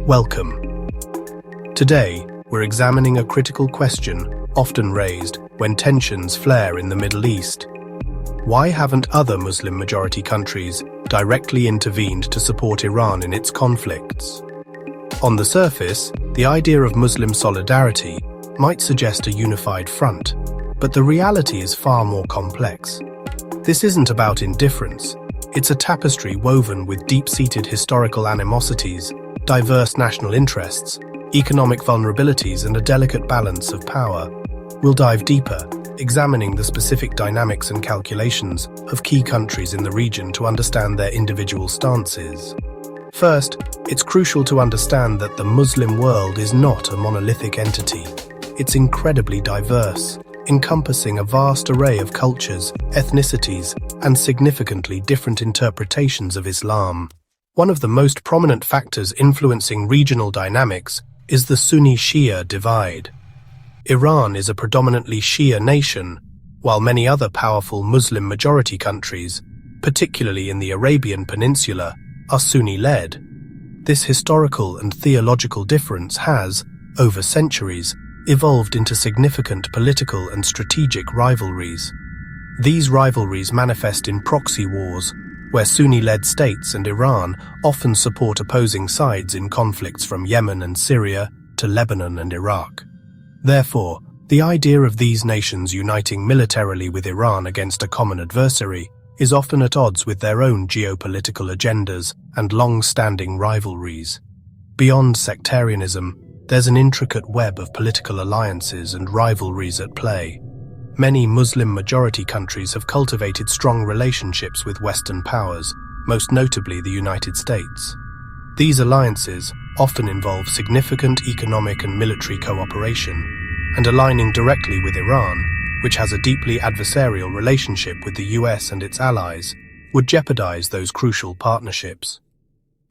Welcome. Today, we're examining a critical question often raised when tensions flare in the Middle East. Why haven't other Muslim-majority countries directly intervened to support Iran in its conflicts? On the surface, the idea of Muslim solidarity might suggest a unified front, but the reality is far more complex. This isn't about indifference. It's a tapestry woven with deep-seated historical animosities, diverse national interests, economic vulnerabilities, and a delicate balance of power. We'll dive deeper, examining the specific dynamics and calculations of key countries in the region to understand their individual stances. First, it's crucial to understand that the Muslim world is not a monolithic entity. It's incredibly diverse, encompassing a vast array of cultures, ethnicities, and significantly different interpretations of Islam. One of the most prominent factors influencing regional dynamics is the Sunni Shia divide. Iran is a predominantly Shia nation, while many other powerful Muslim-majority countries, particularly in the Arabian Peninsula, are Sunni-led. This historical and theological difference has, over centuries, evolved into significant political and strategic rivalries. These rivalries manifest in proxy wars, where Sunni-led states and Iran often support opposing sides in conflicts from Yemen and Syria to Lebanon and Iraq. Therefore, the idea of these nations uniting militarily with Iran against a common adversary is often at odds with their own geopolitical agendas and long-standing rivalries. Beyond sectarianism, there's an intricate web of political alliances and rivalries at play. Many Muslim-majority countries have cultivated strong relationships with Western powers, most notably the United States. These alliances often involve significant economic and military cooperation, and aligning directly with Iran, which has a deeply adversarial relationship with the US and its allies, would jeopardize those crucial partnerships.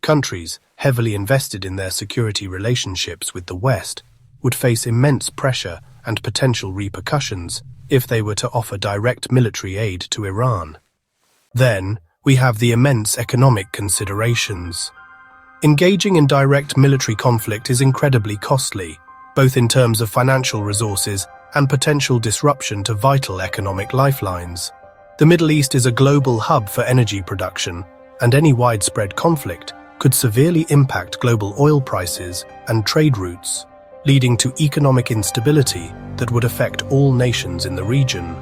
Countries heavily invested in their security relationships with the West would face immense pressure and potential repercussions if they were to offer direct military aid to Iran. Then, we have the immense economic considerations. Engaging in direct military conflict is incredibly costly, both in terms of financial resources and potential disruption to vital economic lifelines. The Middle East is a global hub for energy production, and any widespread conflict could severely impact global oil prices and trade routes, leading to economic instability that would affect all nations in the region.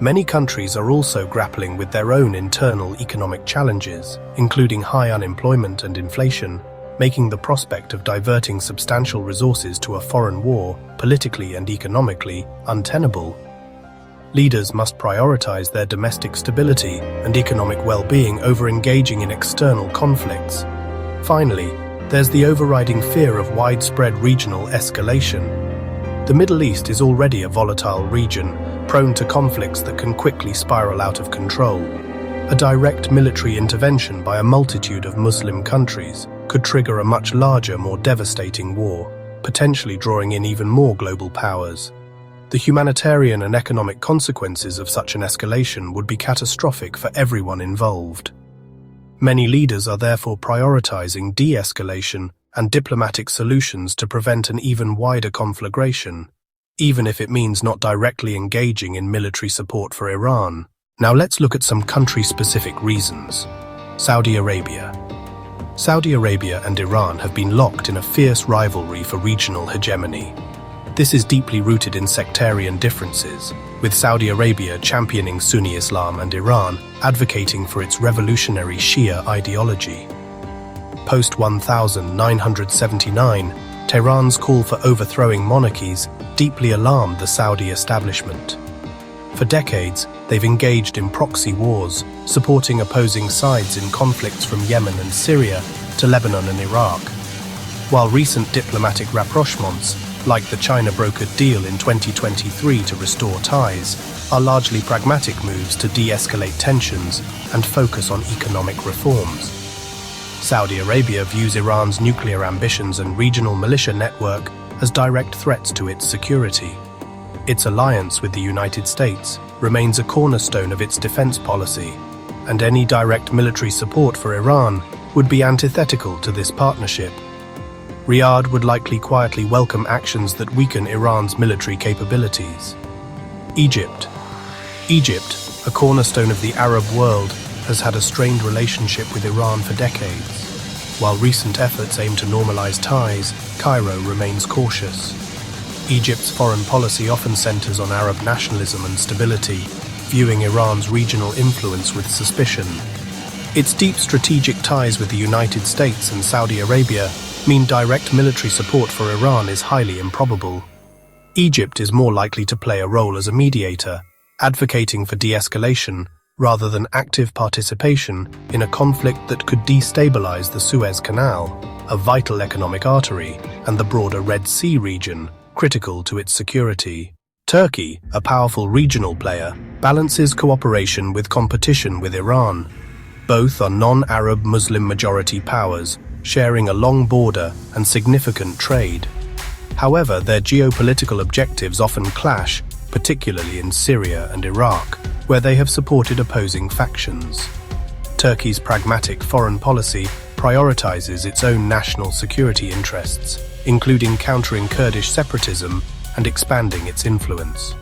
Many countries are also grappling with their own internal economic challenges, including high unemployment and inflation, making the prospect of diverting substantial resources to a foreign war, politically and economically, untenable. Leaders must prioritize their domestic stability and economic well-being over engaging in external conflicts. Finally, there's the overriding fear of widespread regional escalation. The Middle East is already a volatile region, prone to conflicts that can quickly spiral out of control. A direct military intervention by a multitude of Muslim countries could trigger a much larger, more devastating war, potentially drawing in even more global powers. The humanitarian and economic consequences of such an escalation would be catastrophic for everyone involved. Many leaders are therefore prioritizing de-escalation and diplomatic solutions to prevent an even wider conflagration, even if it means not directly engaging in military support for Iran. Now let's look at some country-specific reasons. Saudi Arabia. Saudi Arabia and Iran have been locked in a fierce rivalry for regional hegemony. This is deeply rooted in sectarian differences, with Saudi Arabia championing Sunni Islam and Iran advocating for its revolutionary Shia ideology. Post-1979, Tehran's call for overthrowing monarchies deeply alarmed the Saudi establishment. For decades, they've engaged in proxy wars, supporting opposing sides in conflicts from Yemen and Syria to Lebanon and Iraq. While recent diplomatic rapprochements, like the China-brokered deal in 2023 to restore ties, are largely pragmatic moves to de-escalate tensions and focus on economic reforms. Saudi Arabia views Iran's nuclear ambitions and regional militia network as direct threats to its security. Its alliance with the United States remains a cornerstone of its defense policy, and any direct military support for Iran would be antithetical to this partnership. Riyadh would likely quietly welcome actions that weaken Iran's military capabilities. Egypt. Egypt, a cornerstone of the Arab world, has had a strained relationship with Iran for decades. While recent efforts aim to normalize ties, Cairo remains cautious. Egypt's foreign policy often centers on Arab nationalism and stability, viewing Iran's regional influence with suspicion. Its deep strategic ties with the United States and Saudi Arabia mean direct military support for Iran is highly improbable. Egypt is more likely to play a role as a mediator, advocating for de-escalation rather than active participation in a conflict that could destabilize the Suez Canal, a vital economic artery, and the broader Red Sea region, critical to its security. Turkey, a powerful regional player, balances cooperation with competition with Iran. Both are non-Arab Muslim-majority powers, sharing a long border and significant trade. However, their geopolitical objectives often clash, particularly in Syria and Iraq, where they have supported opposing factions. Turkey's pragmatic foreign policy prioritizes its own national security interests, including countering Kurdish separatism and expanding its influence.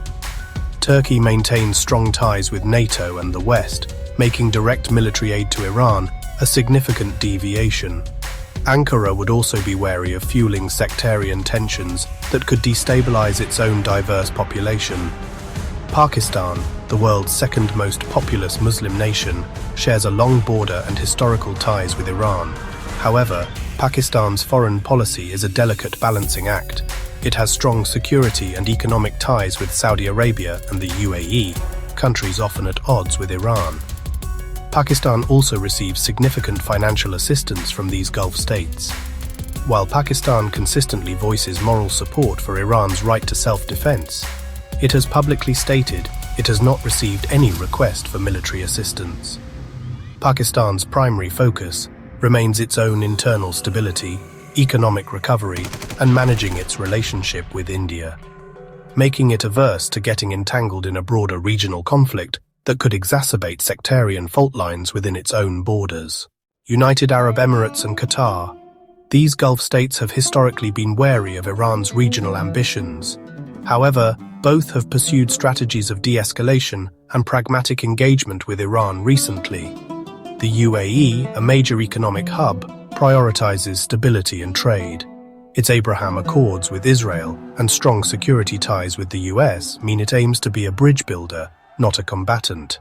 Turkey maintains strong ties with NATO and the West, making direct military aid to Iran a significant deviation. Ankara would also be wary of fueling sectarian tensions that could destabilize its own diverse population. Pakistan, the world's second most populous Muslim nation, shares a long border and historical ties with Iran. However, Pakistan's foreign policy is a delicate balancing act. It has strong security and economic ties with Saudi Arabia and the UAE, countries often at odds with Iran. Pakistan also receives significant financial assistance from these Gulf states. While Pakistan consistently voices moral support for Iran's right to self-defense, it has publicly stated it has not received any request for military assistance. Pakistan's primary focus remains its own internal stability, economic recovery, and managing its relationship with India, making it averse to getting entangled in a broader regional conflict that could exacerbate sectarian fault lines within its own borders. United Arab Emirates and Qatar. These Gulf states have historically been wary of Iran's regional ambitions. However, both have pursued strategies of de-escalation and pragmatic engagement with Iran recently. The UAE, a major economic hub, prioritizes stability and trade. Its Abraham Accords with Israel and strong security ties with the US mean it aims to be a bridge builder, not a combatant.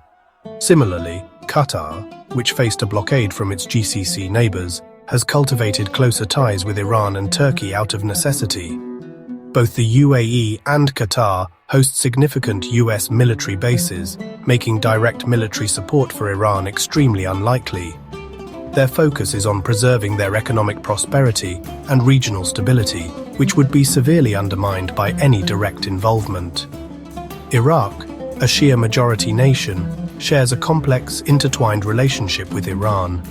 Similarly, Qatar, which faced a blockade from its GCC neighbors, has cultivated closer ties with Iran and Turkey out of necessity. Both the UAE and Qatar host significant US military bases, making direct military support for Iran extremely unlikely. Their focus is on preserving their economic prosperity and regional stability, which would be severely undermined by any direct involvement. Iraq, a Shia-majority nation, shares a complex, intertwined relationship with Iran,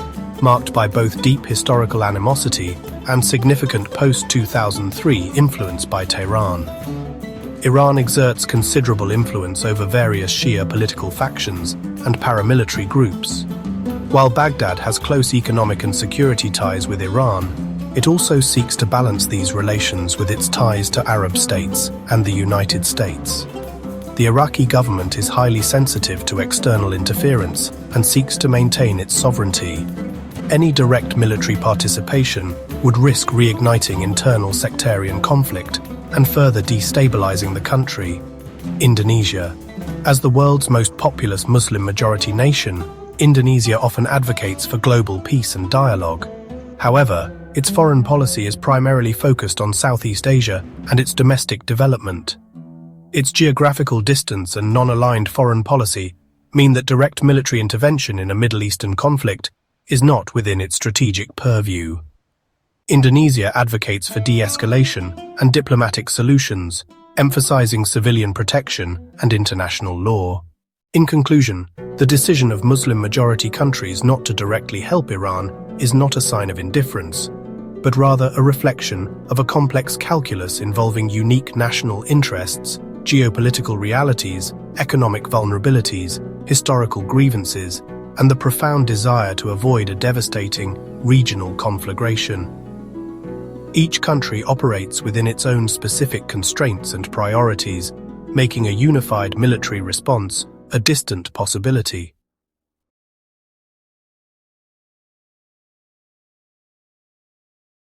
marked by both deep historical animosity and significant post-2003 influence by Tehran. Iran exerts considerable influence over various Shia political factions and paramilitary groups. While Baghdad has close economic and security ties with Iran, it also seeks to balance these relations with its ties to Arab states and the United States. The Iraqi government is highly sensitive to external interference and seeks to maintain its sovereignty. Any direct military participation would risk reigniting internal sectarian conflict and further destabilizing the country. Indonesia. As the world's most populous Muslim-majority nation, Indonesia often advocates for global peace and dialogue. However, its foreign policy is primarily focused on Southeast Asia and its domestic development. Its geographical distance and non-aligned foreign policy mean that direct military intervention in a Middle Eastern conflict is not within its strategic purview. Indonesia advocates for de-escalation and diplomatic solutions, emphasizing civilian protection and international law. In conclusion, the decision of Muslim-majority countries not to directly help Iran is not a sign of indifference, but rather a reflection of a complex calculus involving unique national interests, geopolitical realities, economic vulnerabilities, historical grievances, and the profound desire to avoid a devastating regional conflagration. Each country operates within its own specific constraints and priorities, making a unified military response a distant possibility.